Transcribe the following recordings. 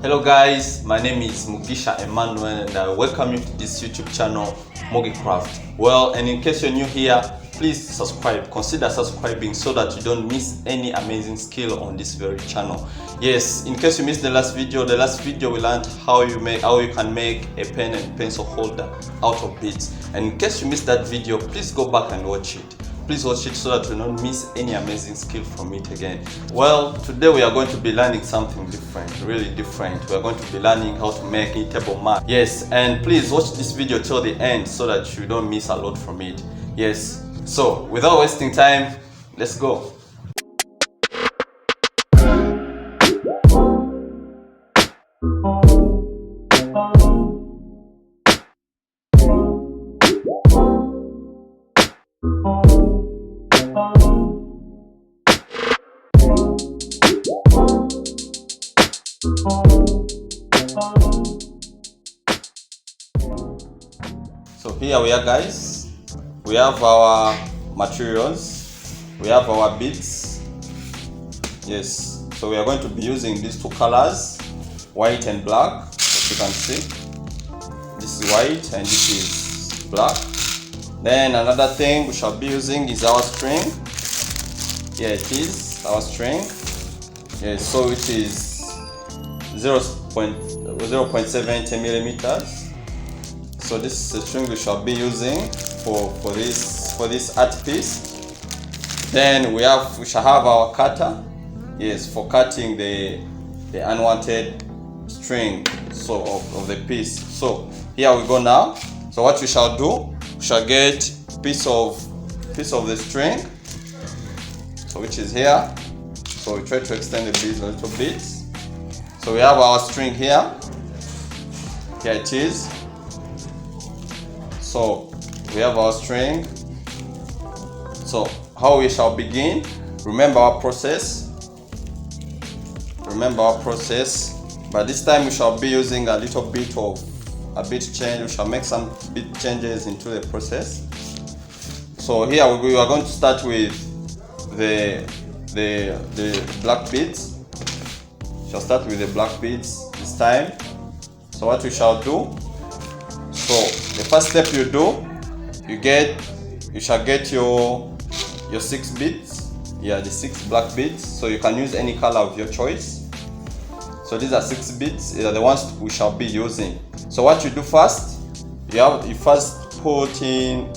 Hello guys, my name is Mugisha Emmanuel and I welcome you to this YouTube channel, MogiCraft. Well, and in case you're new here, please subscribe. Consider subscribing so that you don't miss any amazing skill on this very channel. Yes, in case you missed the last video we learned how you can make a pen and pencil holder out of beads. And in case you missed that video, please go back and watch it. Please watch it so that you don't miss any amazing skill from it again. Well, today we are going to be learning something different, really different. We are going to be learning how to make a table mat. Yes, and please watch this video till the end so that you don't miss a lot from it. Yes, so without wasting time, let's go. So here we are guys, we have our materials, we have our beads. Yes, so we are going to be using these two colors, white and black. As you can see, this is white and this is black. Then another thing we shall be using is our string. Here it is, our string. Yes, so it is 0.70 millimeters. So this is the string we shall be using for this art piece. Then we shall have our cutter. Yes, for cutting the unwanted string of the piece. So here we go now. So what we shall do, we shall get piece of the string, so which is here. So we try to extend the beads a little bit. So we have our string here. Here it is. So we have our string. So how we shall begin? Remember our process. But this time we shall be using a bit change. We shall make some bit changes into the process. So here we are going to start with the black beads. We shall start with the black beads this time. So what we shall do? So the first step you do, you shall get your 6 beads. Yeah, the 6 black beads. So you can use any color of your choice. So these are 6 beads. These are the ones we shall be using. So what you do first, you first put in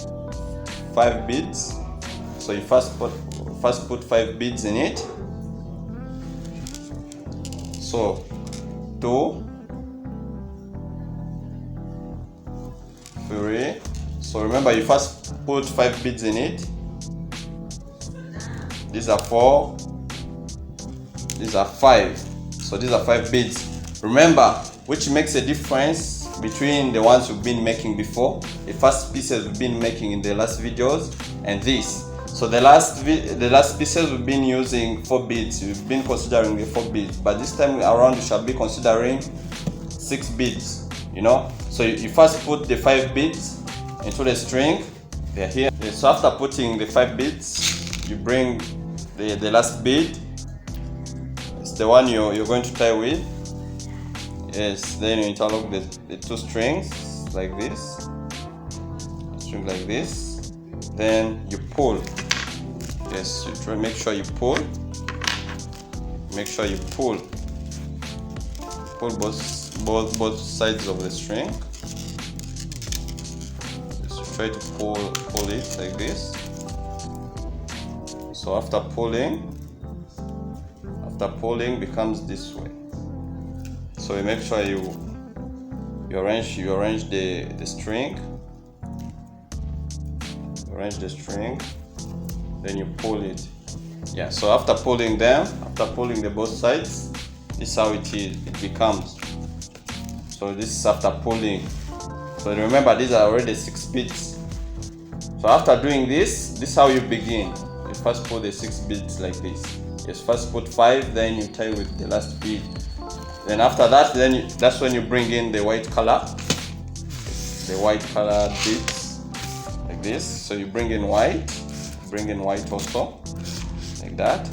5 beads. So you first put 5 beads in it. So 2, 3. So remember, you first put 5 beads in it. These are 4. These are 5. So these are 5 beads. Remember, which makes a difference between the ones we've been making before, the first pieces we've been making in the last videos, and this. So the last pieces we've been using 4 beads. We've been considering the 4 beads, but this time around we shall be considering 6 beads. You know. So you first put the 5 beads into the string. They're here. So after putting the 5 beads, you bring the last bead. It's the one you're going to tie with. Yes. Then you interlock the 2 strings like this. String like this. Then you pull. Yes, you try make sure you pull. Make sure you pull. Pull both sides of the string. Just try to pull it like this. So after pulling becomes this way. So you make sure you arrange the string. Arrange the string, then you pull it. Yeah, so after pulling the both sides, this is how it becomes. So this is after pulling. So remember, these are already 6 beads. So after doing this is how you begin. You first put the 6 beads like this. You first put 5, then you tie with the last bead. Then after that, that's when you bring in the white color, beads like this. So you bring in white also like that.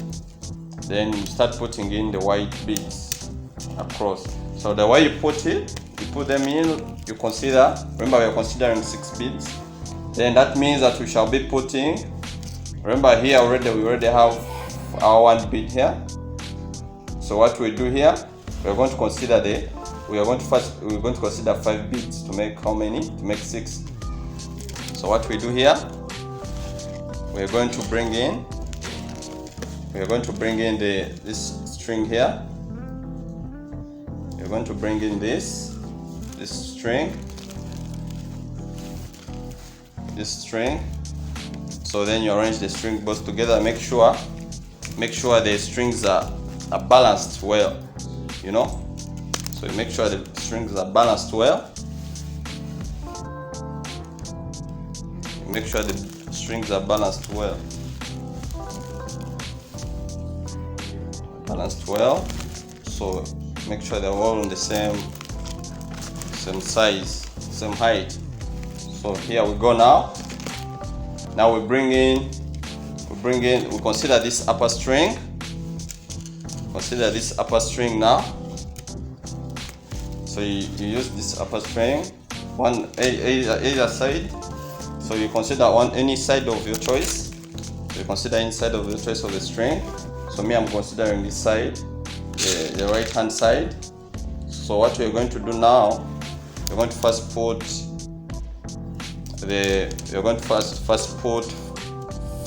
Then you start putting in the white beads across. So the way you put them in, you consider, remember we are considering 6 beads. Then that means that we shall be putting, remember here already we already have our 1 bead here. So what we do here, we are going to consider we're going to consider 5 beads to make how many? To make 6. So what we do here, we are going to bring in this string here. We're going to bring in this string. So then you arrange the string both together. Make sure the strings are balanced well, you know. So you make sure the strings are balanced well. Make sure the strings are balanced well. So make sure they're all on the same size, same height. So here we go now. Now we consider this upper string. Consider this upper string now. So you use this upper string, either side. So you consider on any side of your choice. You consider inside of the choice of the string. So me, I'm considering this side, the right hand side. So what we're going to do now, we're going to first put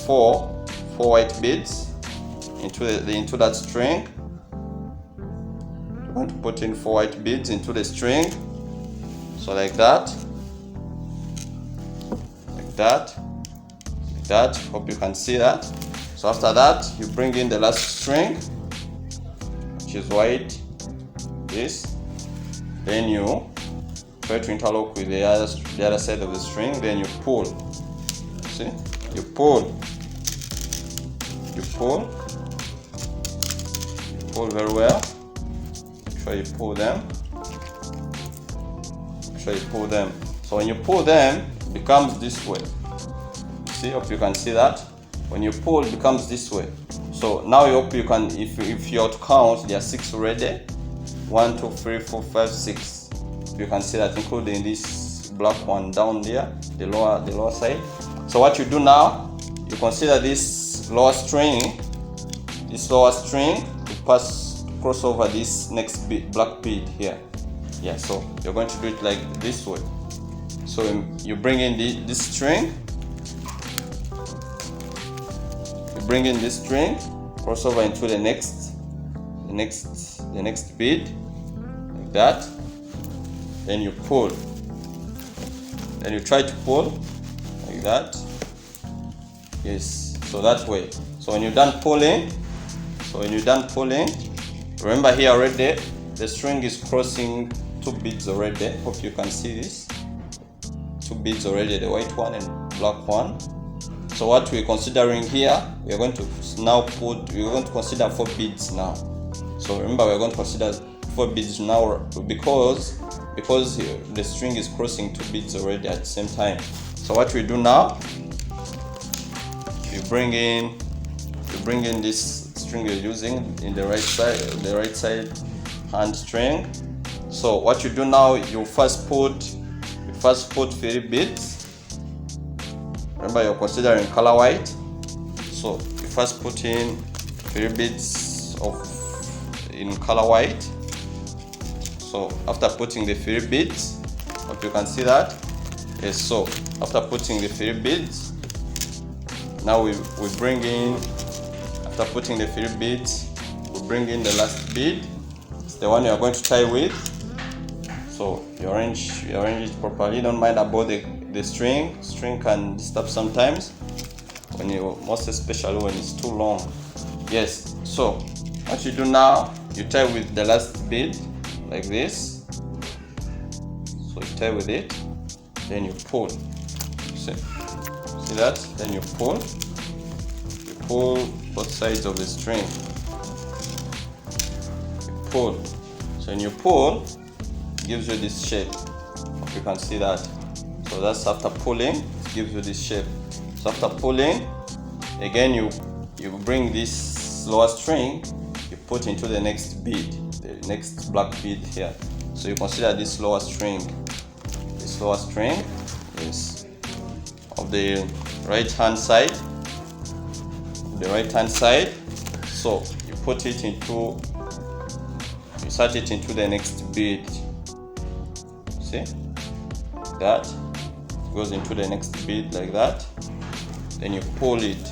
4 white beads into that string. We're going to put in 4 white beads into the string. So like that. Hope you can see that. So after that, you bring in the last string, which is white, this. Then you try to interlock with the other side of the string. Then you pull. See? You pull very well. Make sure you pull them. So when you pull them, it becomes this way. See, hope you can see that. When you pull, it becomes this way. So now I hope you can, if you are to count, there are 6 already. 1, 2, 3, 4, 5, 6. You can see that, including this black one down there, the lower side. So what you do now, you consider this lower string to cross over this next black bead here. Yeah, so you're going to do it like this way. So you bring in this string. Cross over into the next bead, like that. Then you pull. Then you try to pull like that. Yes, so that way. So when you're done pulling, remember here already the string is crossing 2 beads already. Hope you can see this. 2 beads already, the white one and black one. So what we're considering here, we're going to consider 4 beads now. So remember, we're going to consider 4 beads now because the string is crossing 2 beads already at the same time. So what we do now, you bring in this string you're using in the right side hand string. So what you do now, you first put 3 beads. Remember, you're considering color white, so you first put in 3 beads in color white. So after putting the 3 beads, hope you can see that. Yes, so after putting the 3 beads, now we bring in, after putting the 3 beads, we bring in the last bead. It's the one you are going to tie with. So you arrange it properly. Don't mind about the string. String can disturb sometimes, most especially when it's too long. Yes, so what you do now, you tie with the last bead like this. So you tie with it, then you pull. See that? Then you pull both sides of the string. You pull. So when you pull, it gives you this shape. Hope you can see that. So that's after pulling, it gives you this shape. So after pulling, again you bring this lower string, you put into the next bead, the next black bead here. So you consider this lower string is of the right hand side. So you put it into, you insert it into the next bead. See that it goes into the next bead like that. Then you pull it.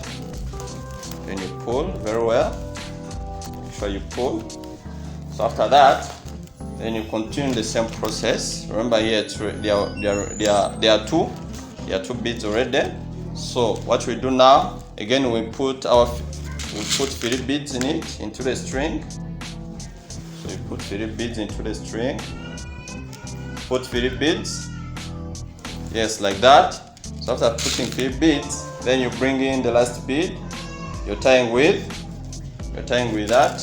Then you pull very well. Make sure you pull. So after that, then you continue the same process. Remember here there are two beads already. So what we do now, again we put Philip beads in it, into the string. So you put Philip beads into the string. Put Philip beads. Yes, like that. So after putting Philip beads, then you bring in the last bead. You're tying with that.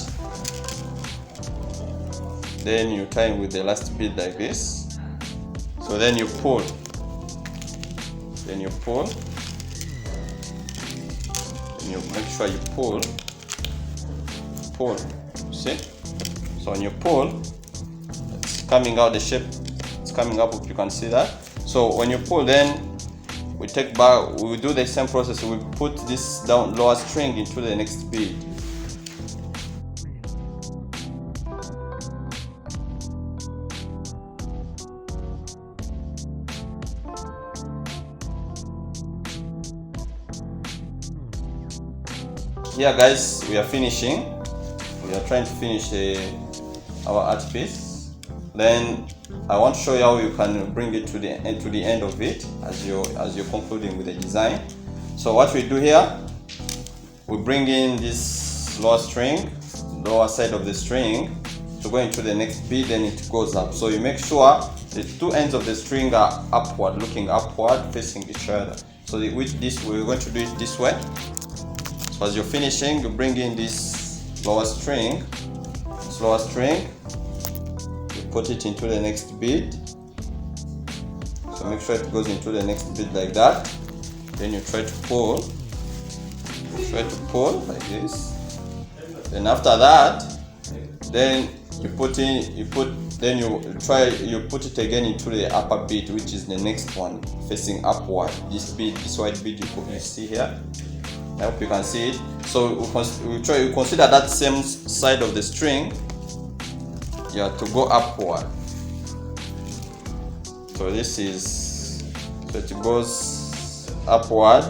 Then you're tying with the last bead like this. So then you pull. Then you pull. And you make sure you pull. Pull. See? So when you pull, it's coming out the shape. It's coming up. You can see that. So when you pull, then we take back. We do the same process. We put this down lower string into the next bead. Here guys, we are finishing. We are trying to finish our art piece. Then I want to show you how you can bring it to the end of it as you're concluding with the design. So what we do here, we bring in this lower side of the string to go into the next bead, and it goes up. So you make sure the two ends of the string are upward, looking upward, facing each other. So with this, we're going to do it this way. So as you're finishing, you bring in this lower string, you put it into the next bead. So make sure it goes into the next bead like that. Then you try to pull. Like this. Then after that, then you put it again into the upper bead, which is the next one facing upward. This bead, this white bead you see here. I hope you can see it. So you consider that same side of the string, to go upward. So it goes upward.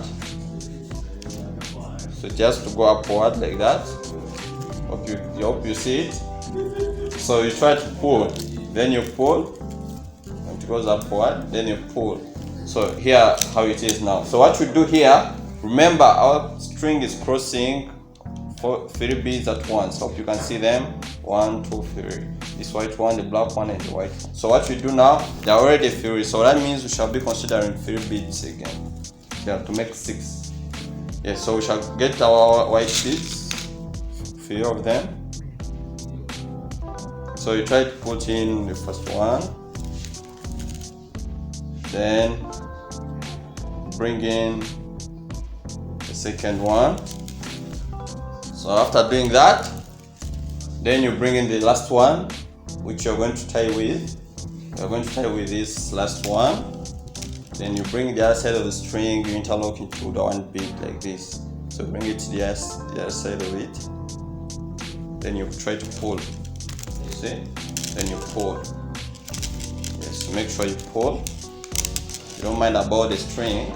So it has to go upward like that. Hope you see it. So you try to pull, then you pull, and it goes upward, then you pull. So here how it is now. So what we do here, remember our string is crossing 3 beads at once. Hope you can see them. 1, 2, 3. This white one, the black one, and the white one. So what we do now, they are already 3. So that means we shall be considering 3 beads again. To make 6. Yes, so we shall get our white beads, 3 of them. So you try to put in the first one, then bring in the second one. So after doing that, then you bring in the last one, which you're going to tie with. You're going to tie with this last one. Then you bring the other side of the string, you interlock into the one bead like this. So bring it to the other side of it. Then you try to pull. You see? Then you pull. Yes, so make sure you pull. You don't mind about the string,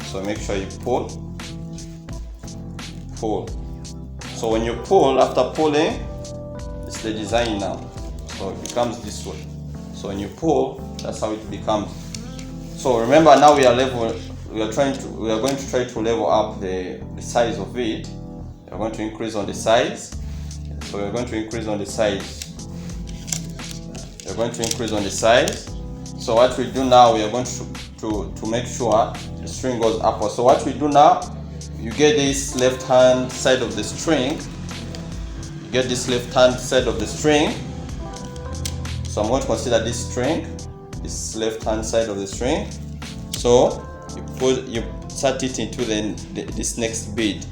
so make sure you pull. Pull. So when you pull, after pulling, it's the design now. So it becomes this way. So when you pull, that's how it becomes. So remember, now we are going to try to level up the size of it. We are going to increase on the size. So we are going to increase on the size. We are going to increase on the size. So what we do now, we are going to make sure the string goes upward. So what we do now, you get this left hand side of the string. You get this left hand side of the string. So I'm going to consider this string, this left hand side of the string. So you insert it into this next bead.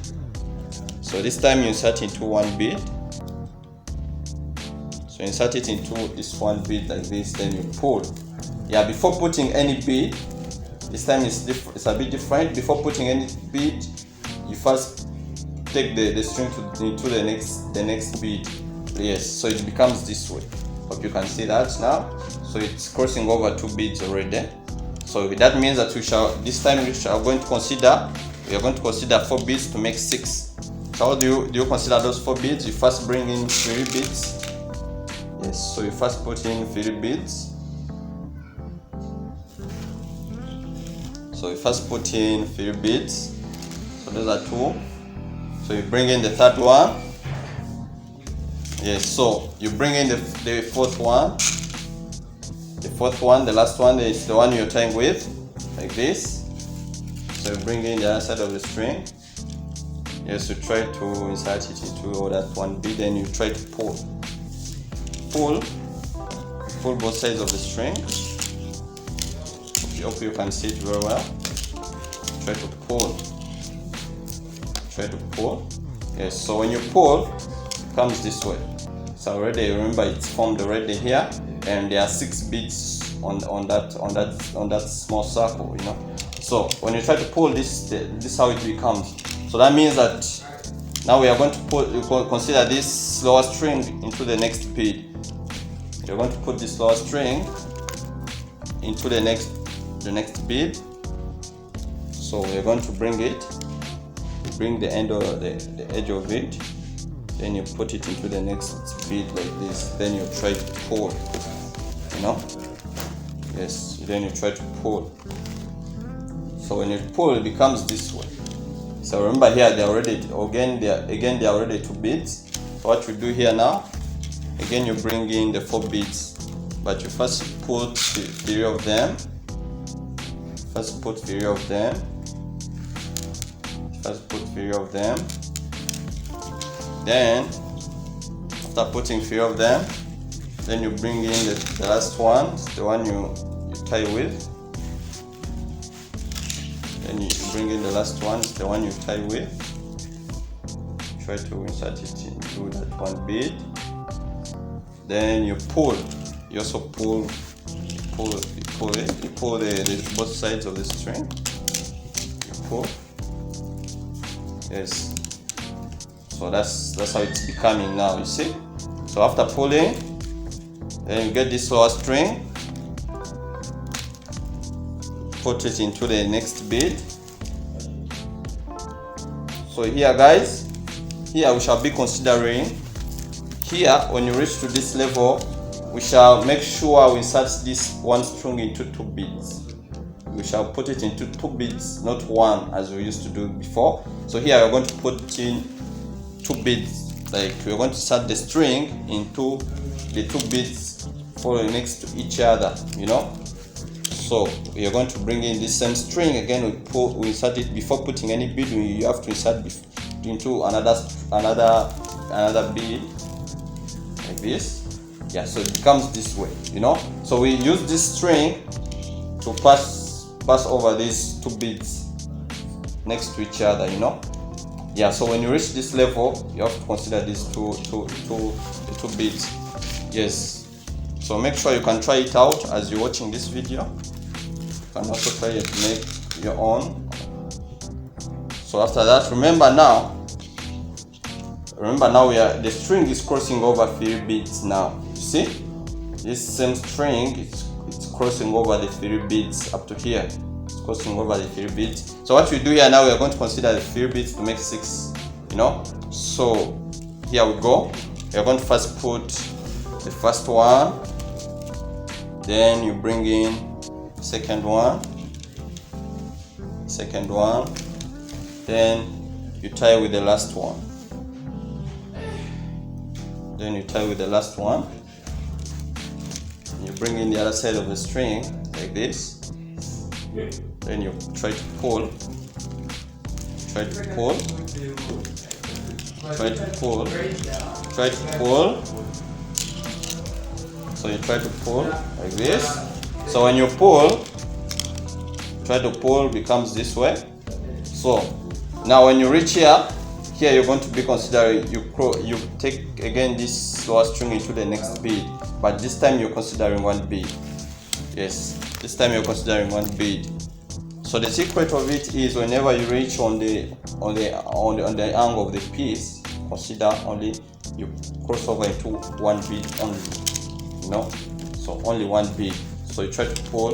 So this time you insert into one bead. So So insert it into this one bead like this, then you pull. Yeah, before putting any bead, this time it's a bit different. Before putting any bead, you first take the string into the next bead. Yes, so it becomes this way. Hope you can see that now. So it's crossing over 2 beads already. So that means that this time we are going to consider 4 beads to make 6. So how do you consider those 4 beads? You first bring in 3 beads. Yes, so you first put in 3 beads. So you first put in 3 beads. So those are 2. So you bring in the 3rd one. Yes, so you bring in the 4th one. The 4th one, the last one, is the one you're tying with, like this. So you bring in the other side of the string. Yes, you try to insert it into that one bead, then you try to pull both sides of the string. Hope you can see it very well. Try to pull. Yes, so when you pull, it comes this way. So already, remember, it's formed already here, and there are 6 beads on that small circle, you know. So when you try to pull this is how it becomes. So that means that now we are going to consider this lower string into the next bead. You're going to put this lower string into the next bead. So we're going to bring the end of the edge of it, then you put it into the next bead like this. Then you try to pull, you know. Yes, then you try to pull. So when you pull, it becomes this way. So remember here they are already 2 beads. So what you do here now, again you bring in the 4 beads, but you first put 3 of them. Then after putting 3 of them, then you bring in the last one, the one you tie with. Then you bring in the last one, the one you tie with. Try to insert it into that one bead. Then you pull. You also pull both sides of the string. You pull. Yes. So that's how it's becoming now, you see. So after pulling, then you get this lower string, put it into the next bead. So here guys, here we shall be considering, here when you reach to this level, we shall make sure we insert this one string into 2 beads. We shall put it into 2 beads, not 1 as we used to do before. So here we're going to put in 2 beads, like we're going to insert the string into the 2 beads following next to each other, you know. So we are going to bring in this same string again. We insert it before putting any bead. You have to insert into another bead like this. Yeah, so it becomes this way, you know. So we use this string to pass over these 2 beads next to each other, you know. Yeah, so when you reach this level, you have to consider these two beads. Yes. So make sure you can try it out as you're watching this video. You can also try to make your own. So after that, remember now the string is crossing over 3 beads now. You see? This same string it's crossing over the 3 beads up to here. It's crossing over the 3 beads. So what we do here now, we are going to consider the 3 beads to make 6, you know. So here we go. We are going to first put the first one, then you bring in second one, then you tie with the last one. You bring in the other side of the string like this. Then you try to pull. So you try to pull like this. So when you pull, try to pull becomes this way. So now when you reach here you're going to be considering, you take again this this lower string into the next bead, but this time you're considering one bead. Yes, this time you're considering one bead. So the secret of it is whenever you reach on the angle of the piece, consider only you cross over into one bead only. You know, so only one bead. So you try to pull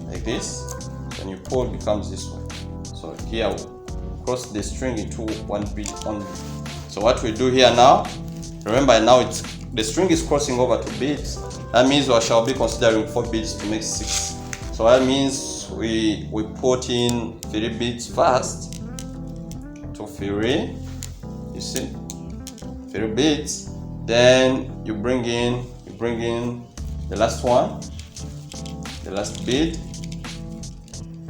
like this. When you pull, it becomes this one. So here we'll cross the string into one bead only. So what we do here now, remember now the string is crossing over 2 beads. That means we shall be considering 4 beads to make 6. So that means we put in 3 beads first. 2 3, you see, 3 beads. Then you bring in the last one, the last bead.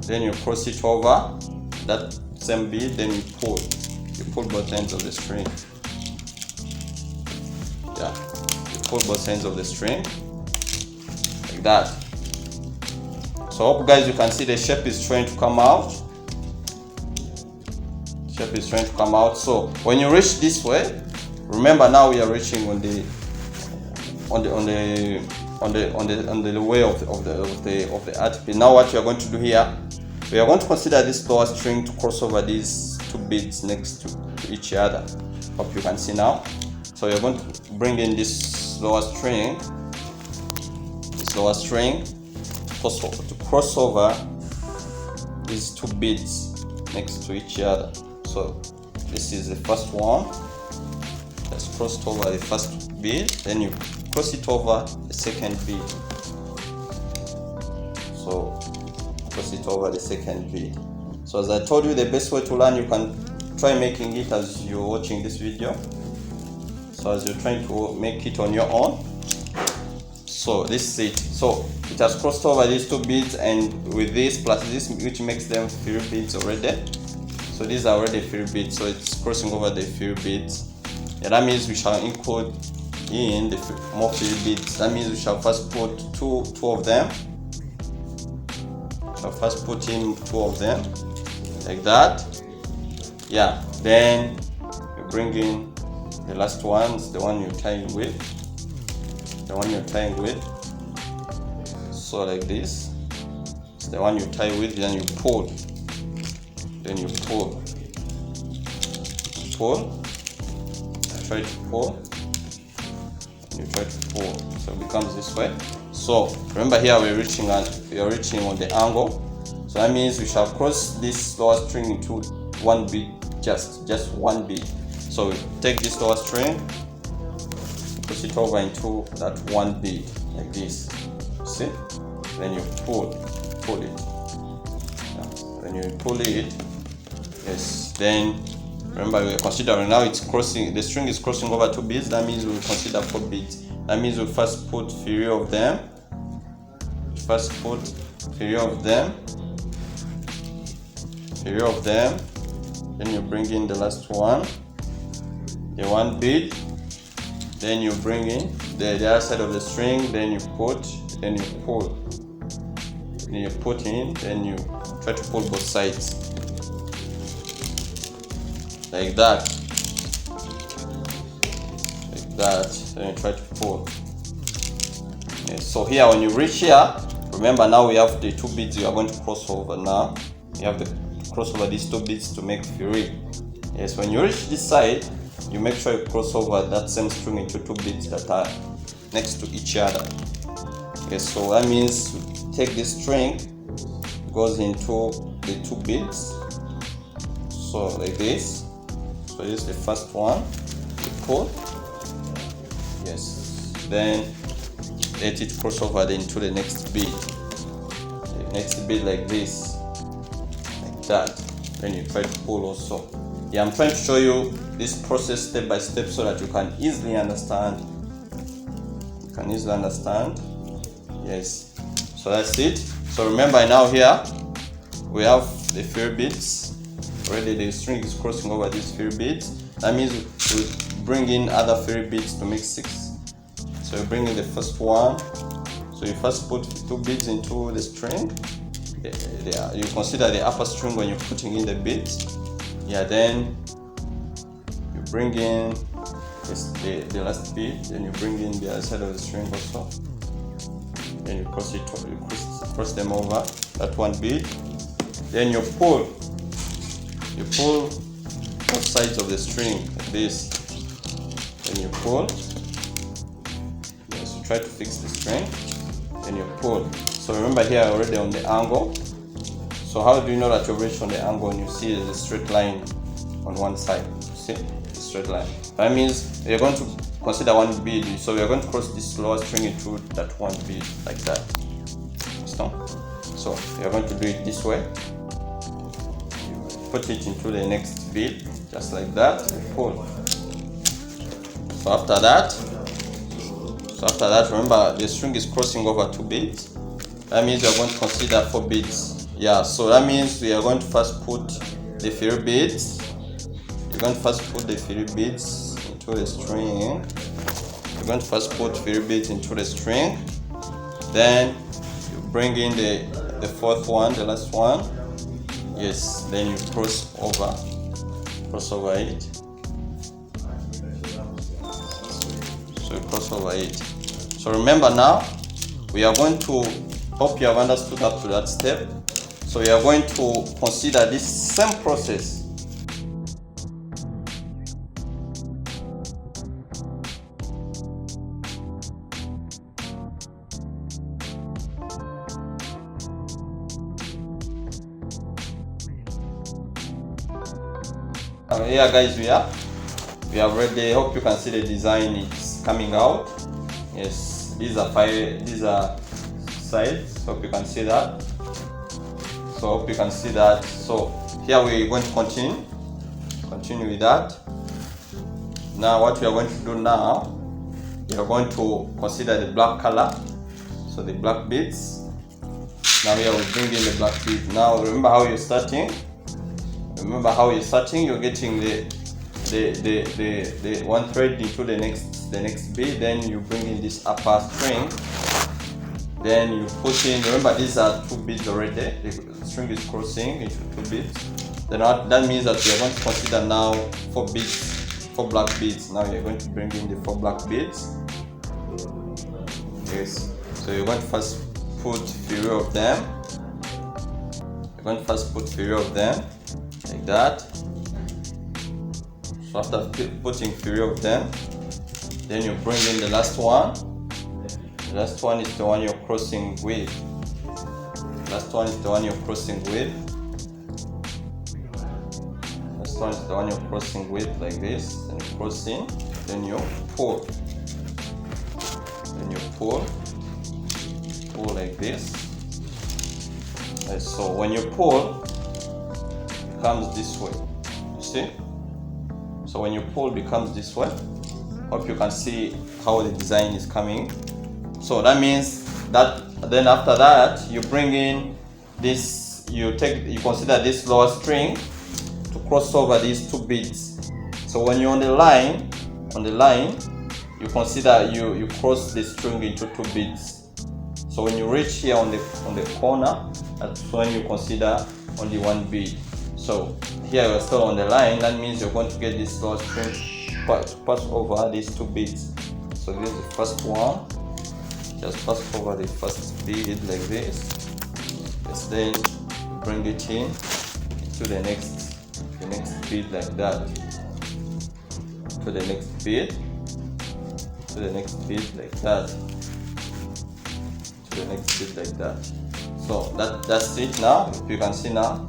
Then you cross it over that same bead. Then you pull both ends of the string. Yeah, you pull both ends of the string like that. So I hope guys you can see the shape is trying to come out. Shape is trying to come out. So when you reach this way, remember now we are reaching on the way of the RTP. Now what you are going to do here, we are going to consider this lower string to cross over these 2 beads next to each other. Hope you can see now. So you're going to bring in this lower string to cross over these 2 beads next to each other. So this is the first one that's crossed over the first bead, then you cross it over the second bead. So cross it over the second bead. So as I told you, the best way to learn, you can try making it as you're watching this video. So as you're trying to make it on your own. So this is it. So it has crossed over these 2 beads, and with this plus this, which makes them 3 beads already. So these are already 3 beads, so it's crossing over the 3 beads. Yeah, that means we shall include in the more 3 beads. That means we shall first put two of them. Shall first put in 2 of them like that. Yeah, then you bring in the last ones, the one you're tying with. So like this, it's the one you tie with, then you pull, try to pull, and you try to pull, so it becomes this way. So remember here we are reaching on the angle, so that means we shall cross this lower string into one bead, just one bead. So we take this lower string, push it over into that one bead like this. See? Then you pull it. Yeah. When you pull it, yes. Then remember we are considering now it's crossing. The string is crossing over 2 beads. That means we will consider 4 beads. That means we first put 3 of them. Then you bring in the last one, the 1 bead. Then you bring in the other side of the string, then you put, then you pull, then you put in, then you try to pull both sides like that, then you try to pull. Okay, so here when you reach here, remember now we have the 2 beads you are going to cross over. Now you have to cross over these 2 beads to make 3. Yes, when you reach this side, you make sure you cross over that same string into 2 beads that are next to each other. Okay, so that means you take this string, goes into the 2 beads, so like this. So this is the first one, you pull, yes, then let it cross over into the next bead, like this, like that. Then you try to pull also. Yeah, I'm trying to show you this process step by step so that you can easily understand. Yes, so that's it. So remember now here we have the 3 beads. Already the string is crossing over these 3 beads. That means we bring in other 3 beads to make 6. So you bring in the first one. So you first put 2 beads into the string. You consider the upper string when you're putting in the beads. Yeah, then you bring in the last bead, then you bring in the other side of the string also, then you cross cross them over that one bead, then you pull both sides of the string like this, then you pull. Yes, you try to fix the string, then you pull. So remember here already on the angle. So how do you know that you're reached on the angle? And you see the straight line on one side. See the straight line. That means you're going to consider one bead. So you're going to cross this lower string into that one bead like that. So you're going to do it this way. You put it into the next bead, just like that. And pull. So after that, remember the string is crossing over 2 beads. That means you're going to consider 4 beads. Yeah, so that means we are going to first put the fairy beads. You're going to first put the fairy beads into the string. You're going to first put fairy beads into the string. Then you bring in the fourth one, the last one. Yes, then you cross over it. So you cross over it. So remember now, we are going to, hope you have understood up to that step. So we are going to consider this same process. Here guys, we have ready. Hope you can see the design is coming out. Yes, these are sides. Hope you can see that. So hope you can see that. So here we're going to continue with that. Now what we are going to do now, we are going to consider the black color. So the black beads. Now here we bring in the black beads. Now remember how you're starting. You're getting the one thread into the next bead. Then you bring in this upper string. Then you put in, remember these are 2 beads already. The string is crossing into 2 beads. Then that means that we are going to consider now 4 beads, 4 black beads. Now you're going to bring in the 4 black beads. Yes. So you're going to first put 3 of them. You're going to first put 3 of them like that. So after putting 3 of them, then you bring in the last one. The last one is the one you're crossing with. Last one is the one you're crossing with. Last one is the one you're crossing with like this. And you cross in, then you pull. Then you pull like this. And so when you pull, it comes this way. You see? So when you pull, it becomes this way. Hope you can see how the design is coming. So that means that then after that you bring in this, you consider this lower string to cross over these 2 beads. So when you're on the line, you consider you cross the string into 2 beads. So when you reach here on the corner, that's when you consider only 1 bead. So here you're still on the line. That means you're going to get this lower string to pass over these 2 beads. So this is the first one. Just pass over the first bead like this. Yes, then bring it in to the next bead like that. To the next bead. To the next bead like that. To the next bead like that. So that's it now. If you can see now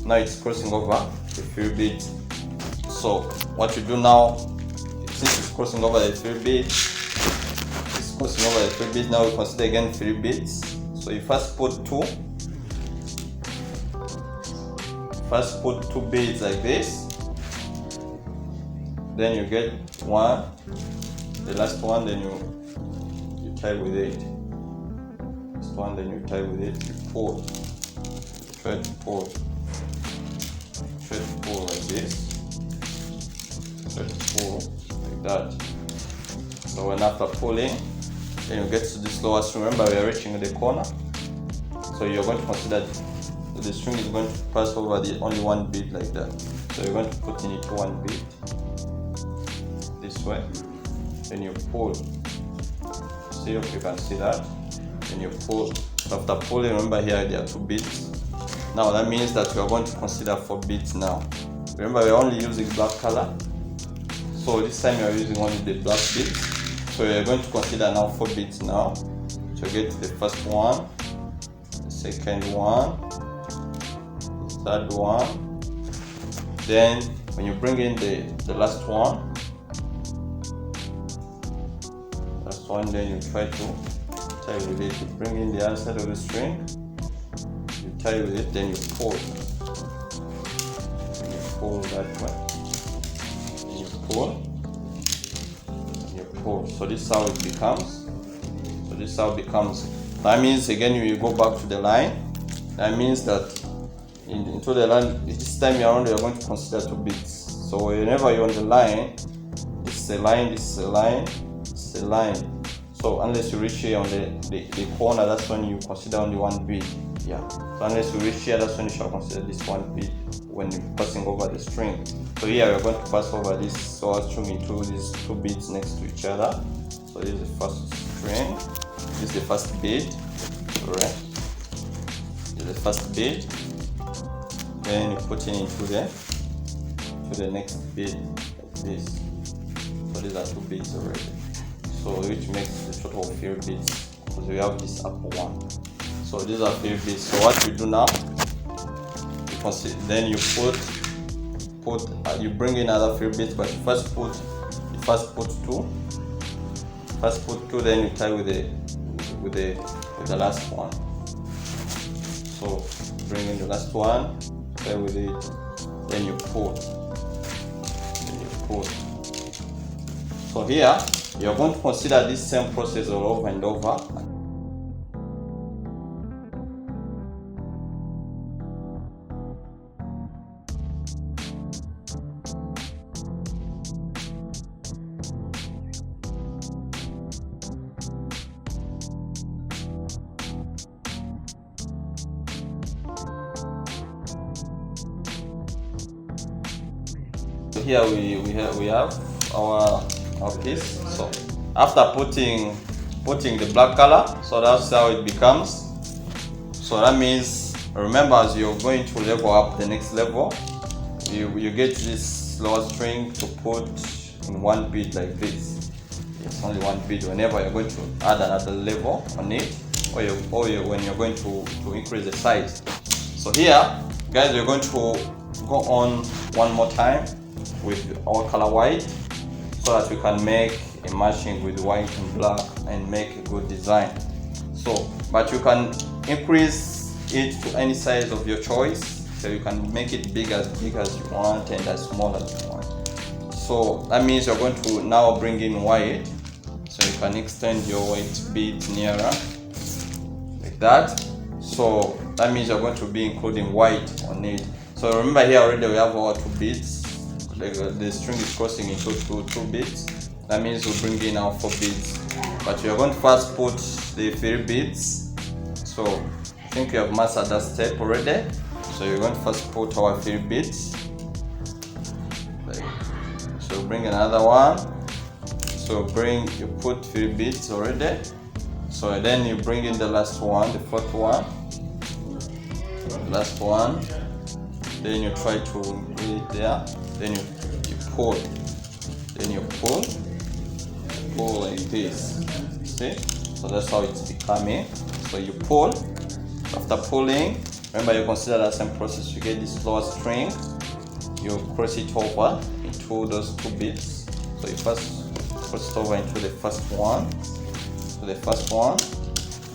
it's crossing over the 3 beads. So what you do now, since it's crossing over the 3 beads, crossing over the 3 beads, now we consider again 3 beads. So you first put 2 beads like this, then you get 1, the last one, then you tie with it. Last one, then you tie with it. You pull, try to pull like this, try to pull like that. So when after pulling, then you get to this lower string. Remember, we are reaching the corner. So you're going to consider the string is going to pass over the only 1 bead like that. So you're going to put in it 1 bead this way. then you pull. See if you can see that. Then you pull. After pulling, remember here there are 2 beads. Now that means that we are going to consider 4 beads now. Remember we are only using black color, so this time we are using only the black beads. So we are going to consider now 4 beads now. So get the first one, the second one, the third one. Then when you bring in the last one, then you try to tie with it. You bring in the other side of the string, you tie with it, then you pull. You pull that way. You pull. You pull. So this is how it becomes. So this is how it becomes. That means again you go back to the line. That means that into the line, this time around you are going to consider 2 beads. So whenever you're on the line, this is a line, this is a line, this is a line. So unless you reach here on the corner, that's when you consider only 1 bead. Yeah. So unless you reach here, that's when you shall consider this 1 bead when you're passing over the string. So here we're going to pass over this string into these 2 beads next to each other. So this is the first string. This is the first bead. Alright. This is the first bead. Then you put it into the next bead like this. So these are 2 beads already. So which makes the total of 3 beads because we have this upper one. So these are 3 beads. So what you do now, you consider, then you you bring in another 3 beads, but you first put 2. First put 2, then you tie with the last one. So bring in the last one, tie with it, then you pull. Then you pull. So here you're going to consider this same process all over and over. So here we have our piece. So after putting the black color, so that's how it becomes. So that means, remember, as you're going to level up the next level, you get this lower string to put in 1 bead like this. It's only 1 bead whenever you're going to add another level on it, or when you're going to increase the size. So here guys, we're going to go on one more time with our color white, so that we can make a matching with white and black and make a good design. So, but you can increase it to any size of your choice, so you can make it big as you want and as small as you want. So that means you're going to now bring in white, so you can extend your white bead nearer like that. So that means you're going to be including white on it. So remember, here already we have our 2 beads. The string is crossing into 2 beads. That means we'll bring in our 4 beads, but we are going to first put the 3 beads. So I think we have mastered that step already. So you're going to first put our 3 beads. So bring another one. So you put 3 beads already. So then you bring in the last one, the 4th one. Last one. Then you try to put it there. Then you pull. Then you pull like this. See? So that's how it's becoming. So you pull. After pulling, remember, you consider that same process. You get this lower string, you cross it over into those 2 beads. So you first cross it over into the first one.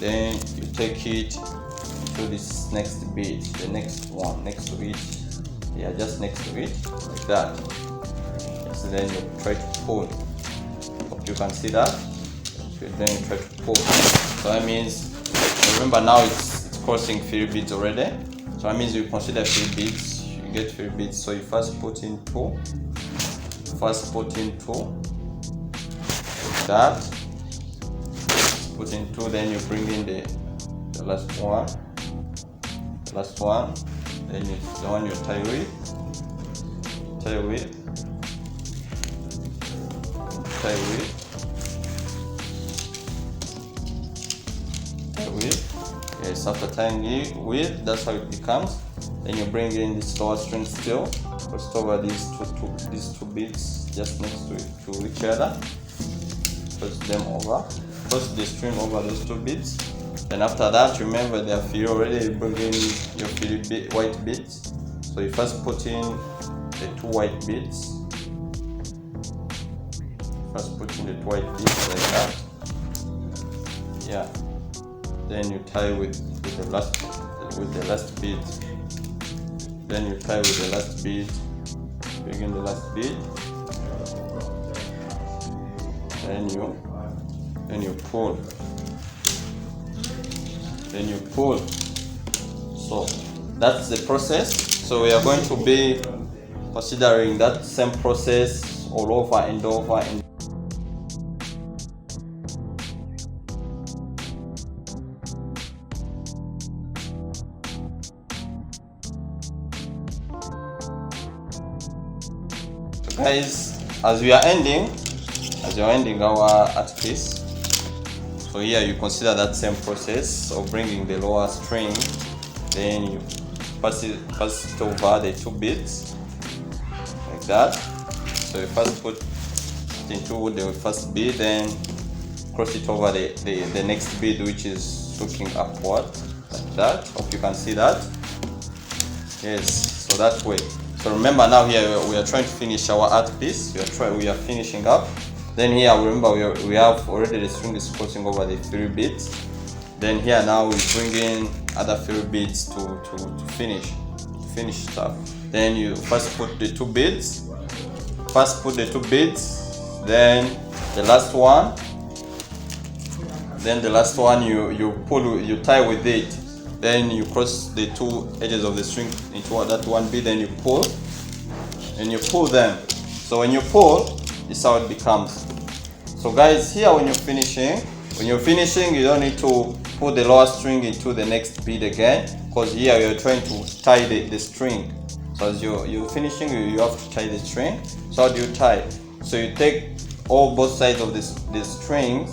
Then you take it to this next bead, the next one next to it. Yeah, just next to it, like that. Yes, and then you try to pull. Hope you can see that. Then you try to pull. So that means, remember, now it's crossing 3 beads already. So that means you consider 3 beads. You get 3 beads. So you first put in 2. First put in 2. Like that. Put in 2. Then you bring in the last one. The last one. Then it's the one you tie with, with. Yes, after tying it with, that's how it becomes. Then you bring in this lower string still, cross over these two beads just next to each other. Cross them over, cross the string over those two beads. Then after that, remember that you already bring in your white beads. So you first put in the two white beads. First put in the two white beads like that. Yeah. Then you tie with the last bead. Then you tie with the last bead. Bring in the last bead. Then you pull. Then you pull. So that's the process. So we are going to be considering that same process all over and over and so guys, as we are ending our art piece, so here you consider that same process of bringing the lower string, then you pass it over the two beads like that. So you first put it into the first bead, then cross it over the next bead, which is looking upward like that. Hope you can see that. Yes, so that way. So remember now here we are trying to finish our art piece. We are finishing up. Then here remember we have already the string is crossing over the 3 beads. Then here now we bring in other 3 beads to finish stuff. Then you first put the 2 beads. Then the last one. Then the last one you tie with it. Then you cross the 2 edges of the string into that one bead. Then you pull, and you pull them. So when you pull, this is how it becomes. So guys, here when you're finishing, you don't need to put the lower string into the next bead again, because here you're trying to tie the string. So as you're finishing, you have to tie the string. So how do you tie? So you take both sides of the string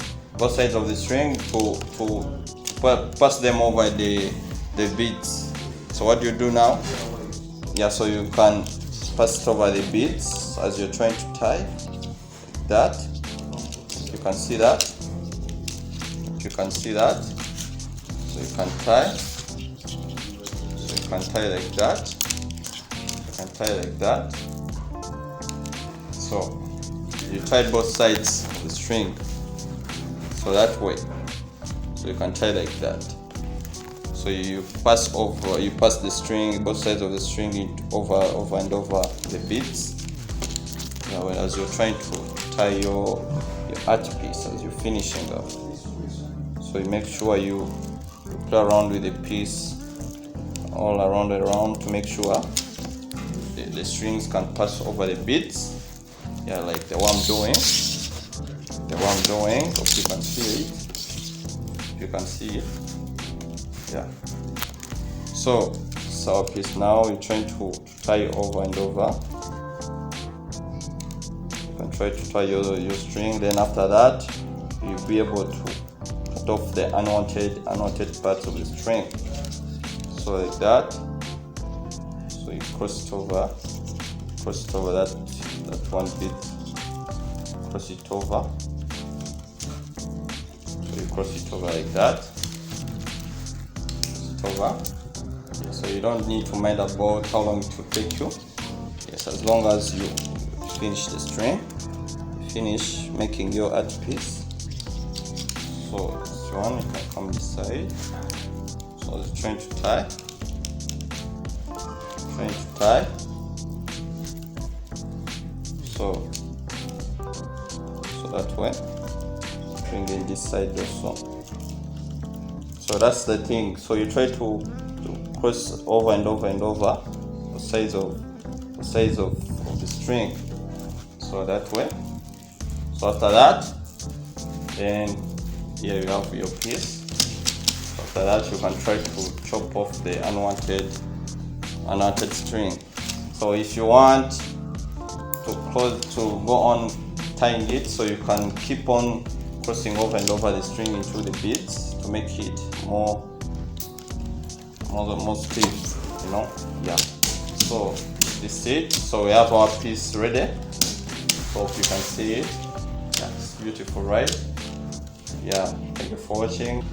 to pass them over the beads. So what do you do now? Yeah, so you can pass it over the beads as you're trying to tie like that. You can see that. So you can tie. So you can tie like that. So you tie both sides of the string. So that way. So you can tie like that. So you pass the string, both sides of the string over and over the beads. Now, as you're trying to tie your art piece, as you're finishing up. So you make sure you play around with the piece all around to make sure the strings can pass over the beads. Yeah, like the one I'm doing. Hope you can see it. You can see it. Yeah. So it's our piece now. You're trying to tie over and over. You can try to tie your string. Then after that, you'll be able to cut off the unwanted parts of the string. So like that. So you cross it over that one bit. Cross it over. So you cross it over like that. Over. So you don't need to mind about how long it will take you. Yes, as long as you finish the string, finish making your art piece. So this one, you can come this side. So you're trying to tie. So that way. Bring in this side also. So that's the thing. So you try to cross over and over the size of the string. So that way. So after that, then here you have your piece. So after that, you can try to chop off the unwanted string. So if you want to go on tying it, so you can keep on crossing over and over the string into the beads to make it more stiff, you know. Yeah, so this is it. So we have our piece ready. Hope you can see it. Yeah, it's beautiful, right? Yeah, thank you for watching.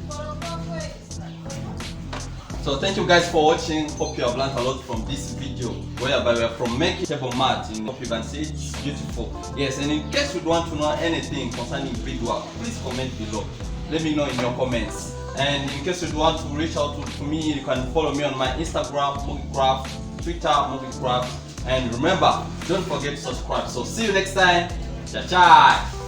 So thank you guys for watching. Hope you have learned a lot from this video, whereby we are from making table mat. Hope you can see it's beautiful. Yes, and in case you want to know anything concerning beadwork, please comment below. Let me know in your comments. And in case you want to reach out to me, you can follow me on my Instagram, Movicraft, Twitter, Movicraft. And remember, don't forget to subscribe. So see you next time. Ciao, ciao.